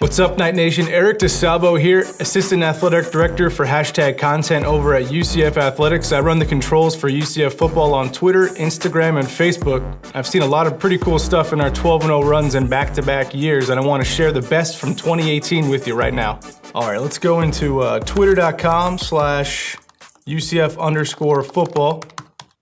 What's up, Night Nation? Eric DeSalvo here, Assistant Athletic Director for #content over at UCF Athletics. I run the controls for UCF Football on Twitter, Instagram, and Facebook. I've seen a lot of pretty cool stuff in our 12-0 runs and back-to-back years, and I want to share the best from 2018 with you right now. All right, let's go into twitter.com/UCF_football.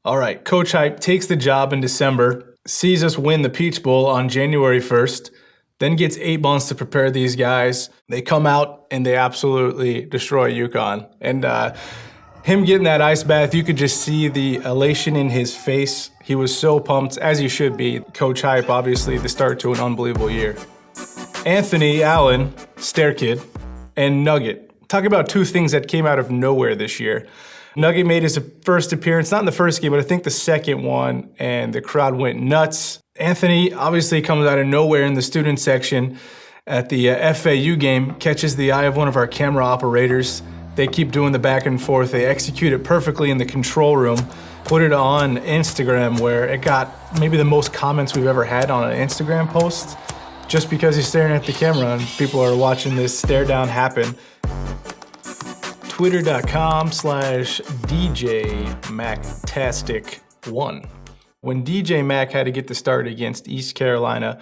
All right, Coach Hype takes the job in December, sees us win the Peach Bowl on January 1st, then gets 8 months to prepare these guys. They come out and they absolutely destroy UConn. And him getting that ice bath, you could just see the elation in his face. He was so pumped, as he should be. Coach Hype, obviously, the start to an unbelievable year. Anthony Allen, Stair Kid, and Nugget. Talk about two things that came out of nowhere this year. Nugget made his first appearance, not in the first game, but I think the second one, and the crowd went nuts. Anthony obviously comes out of nowhere in the student section at the FAU game, catches the eye of one of our camera operators. They keep doing the back and forth. They execute it perfectly in the control room, put it on Instagram, where it got maybe the most comments we've ever had on an Instagram post, just because he's staring at the camera and people are watching this stare down happen. Twitter.com/DJMactastic1. When DJ Mac had to get the start against East Carolina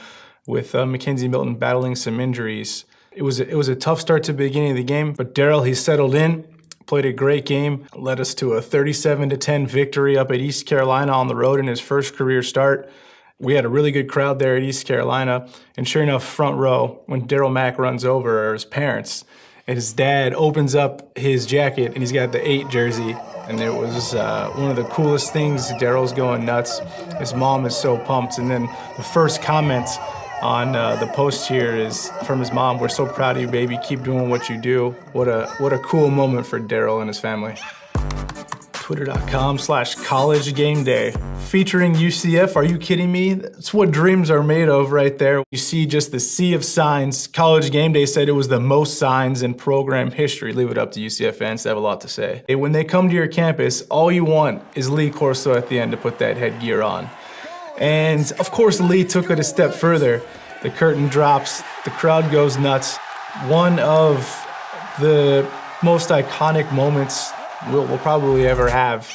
with Mackenzie Milton battling some injuries, it was a tough start to the beginning of the game, but Daryl, he settled in, played a great game, led us to a 37-10 victory up at East Carolina on the road in his first career start. We had a really good crowd there at East Carolina, and sure enough, front row, when Daryl Mack runs over, are his parents, and his dad opens up his jacket, and he's got the 8 jersey. And it was one of the coolest things. Daryl's going nuts. His mom is so pumped. And then the first comment on the post here is from his mom. "We're so proud of you, baby. Keep doing what you do." What a cool moment for Daryl and his family. Twitter.com/collegegameday. Featuring UCF, are you kidding me? That's what dreams are made of right there. You see just the sea of signs. College Game Day said it was the most signs in program history. Leave it up to UCF fans to have a lot to say. When they come to your campus, all you want is Lee Corso at the end to put that headgear on. And of course, Lee took it a step further. The curtain drops, the crowd goes nuts. One of the most iconic moments we'll probably ever have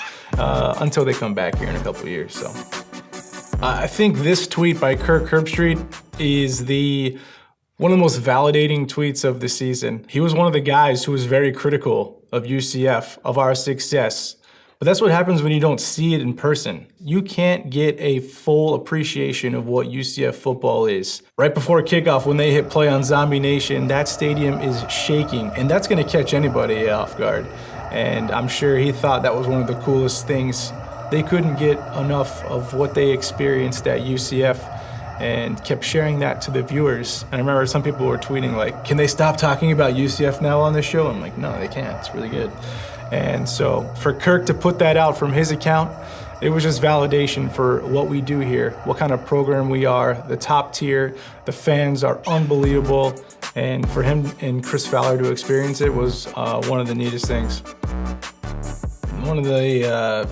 until they come back here in a couple of years. So I think this tweet by Kirk Herbstreit is one of the most validating tweets of the season. He was one of the guys who was very critical of UCF, of our success. But that's what happens when you don't see it in person. You can't get a full appreciation of what UCF football is. Right before kickoff, when they hit play on Zombie Nation, that stadium is shaking, and that's gonna catch anybody off guard. And I'm sure he thought that was one of the coolest things. They couldn't get enough of what they experienced at UCF and kept sharing that to the viewers. And I remember some people were tweeting like, "Can they stop talking about UCF now on this show?" I'm like, no, they can't. It's really good. And so for Kirk to put that out from his account, it was just validation for what we do here, what kind of program we are, the top tier, the fans are unbelievable. And for him and Chris Fowler to experience it was one of the neatest things. One of the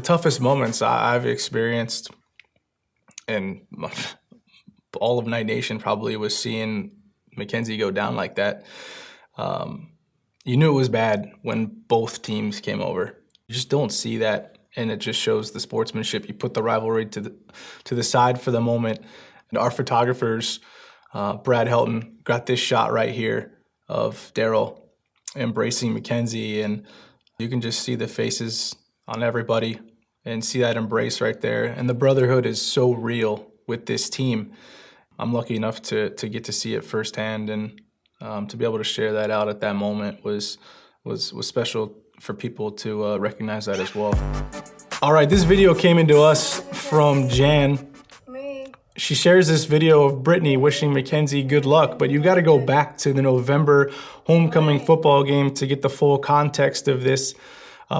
toughest moments I've experienced, and all of Night Nation probably, was seeing Mackenzie go down like that. You knew it was bad when both teams came over. You just don't see that, and it just shows the sportsmanship. You put the rivalry to the side for the moment. And our photographers, Brad Helton, got this shot right here of Daryl embracing Mackenzie, and you can just see the faces on everybody and see that embrace right there. And the brotherhood is so real with this team. I'm lucky enough to get to see it firsthand, and to be able to share that out at that moment was special for people to recognize that as well. All right, this video came into us from Jan. She shares this video of Brittany wishing Mackenzie good luck, but you got to go back to the November homecoming football game to get the full context of this.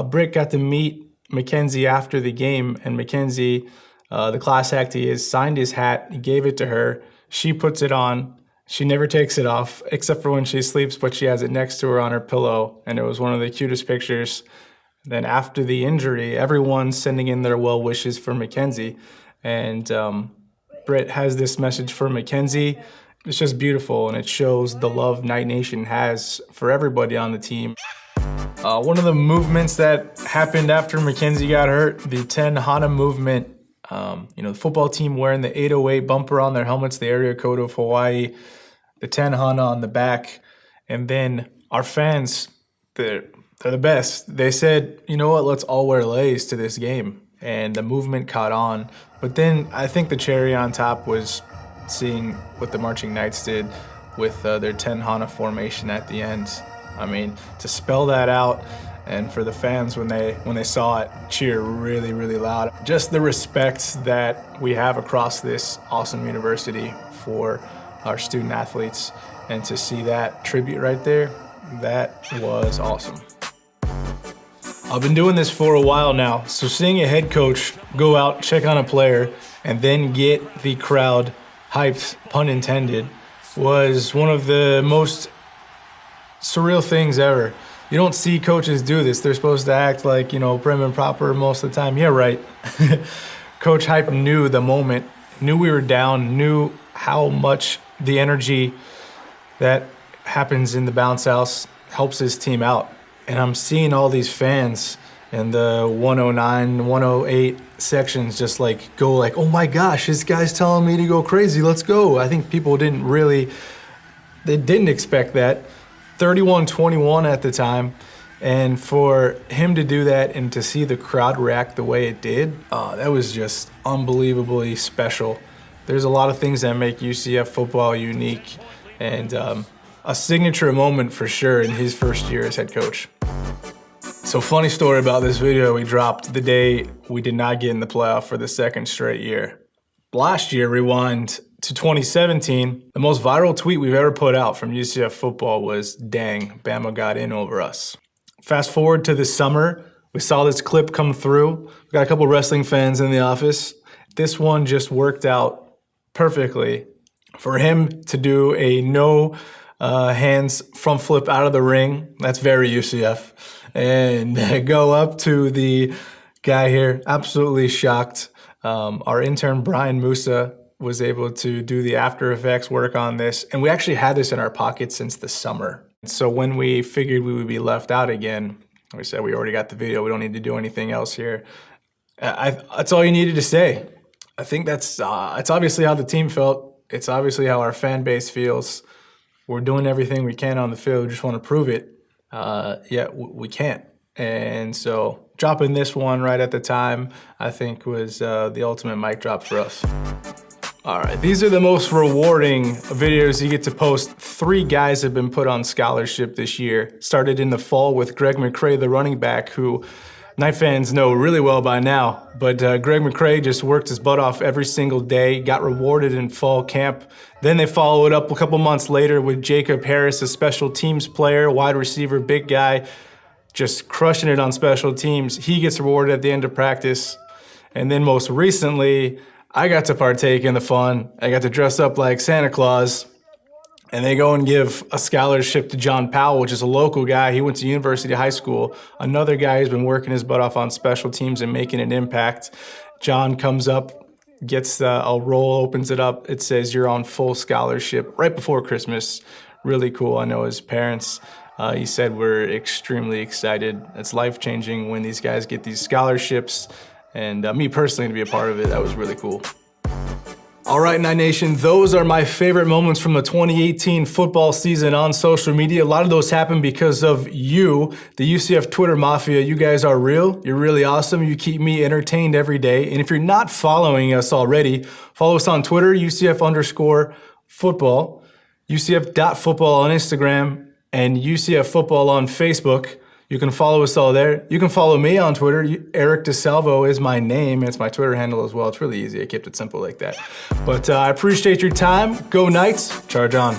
Britt got to meet Mackenzie after the game, and Mackenzie, the class act he is, signed his hat, he gave it to her. She puts it on. She never takes it off, except for when she sleeps, but she has it next to her on her pillow, and it was one of the cutest pictures. Then after the injury, everyone's sending in their well wishes for Mackenzie, and Britt has this message for Mackenzie, it's just beautiful, and it shows the love Knight Nation has for everybody on the team. One of the movements that happened after Mackenzie got hurt, the 10 Hana movement, the football team wearing the 808 bumper on their helmets, the area code of Hawaii, the 10 Hana on the back, and then our fans, they're the best. They said, you know what, let's all wear leis to this game, and the movement caught on. But then I think the cherry on top was seeing what the Marching Knights did with their 10 Hana formation at the end. I mean, to spell that out, and for the fans when they saw it, cheer really, really loud. Just the respect that we have across this awesome university for our student athletes, and to see that tribute right there, that was awesome. I've been doing this for a while now, so seeing a head coach go out, check on a player, and then get the crowd hyped, pun intended, was one of the most surreal things ever. You don't see coaches do this. They're supposed to act like, prim and proper most of the time. Yeah, right. Coach Hype knew the moment, knew we were down, knew how much the energy that happens in the bounce house helps his team out. And I'm seeing all these fans in the 109, 108 sections just go oh my gosh, this guy's telling me to go crazy, let's go. I think people didn't expect that. 31-21 at the time. And for him to do that and to see the crowd react the way it did, that was just unbelievably special. There's a lot of things that make UCF football unique, and a signature moment for sure in his first year as head coach. So funny story about this video we dropped the day we did not get in the playoff for the second straight year. Last year, rewind to 2017, the most viral tweet we've ever put out from UCF football was, "Dang, Bama got in over us." Fast forward to this summer, we saw this clip come through. We got a couple wrestling fans in the office. This one just worked out perfectly for him to do a no hands front flip out of the ring. That's very UCF. And go up to the guy here, absolutely shocked. Our intern, Brian Musa, was able to do the after effects work on this. And we actually had this in our pocket since the summer. So when we figured we would be left out again, we said, we already got the video. We don't need to do anything else here. That's all you needed to say. I think it's obviously how the team felt. It's obviously how our fan base feels. We're doing everything we can on the field. We just want to prove it. Yet we can't. And so dropping this one right at the time, I think was the ultimate mic drop for us. All right, these are the most rewarding videos you get to post. 3 guys have been put on scholarship this year. Started in the fall with Greg McCrae, the running back, who Knight fans know really well by now. But Greg McCrae just worked his butt off every single day, got rewarded in fall camp. Then they followed up a couple months later with Jacob Harris, a special teams player, wide receiver, big guy, just crushing it on special teams. He gets rewarded at the end of practice. And then most recently, I got to partake in the fun. I got to dress up like Santa Claus, and they go and give a scholarship to John Powell, which is a local guy. He went to University High School. Another guy who's been working his butt off on special teams and making an impact. John comes up, gets a roll, opens it up. It says, "You're on full scholarship," right before Christmas. Really cool. I know his parents, he said, we're extremely excited. It's life-changing when these guys get these scholarships. And me personally, to be a part of it, that was really cool. All right, Knight Nation, those are my favorite moments from the 2018 football season on social media. A lot of those happened because of you, the UCF Twitter Mafia. You guys are real. You're really awesome. You keep me entertained every day. And if you're not following us already, follow us on Twitter, UCF_football, UCF.football on Instagram, and UCF Football on Facebook. You can follow us all there. You can follow me on Twitter. Eric DeSalvo is my name. It's my Twitter handle as well. It's really easy. I kept it simple like that. But I appreciate your time. Go Knights. Charge on.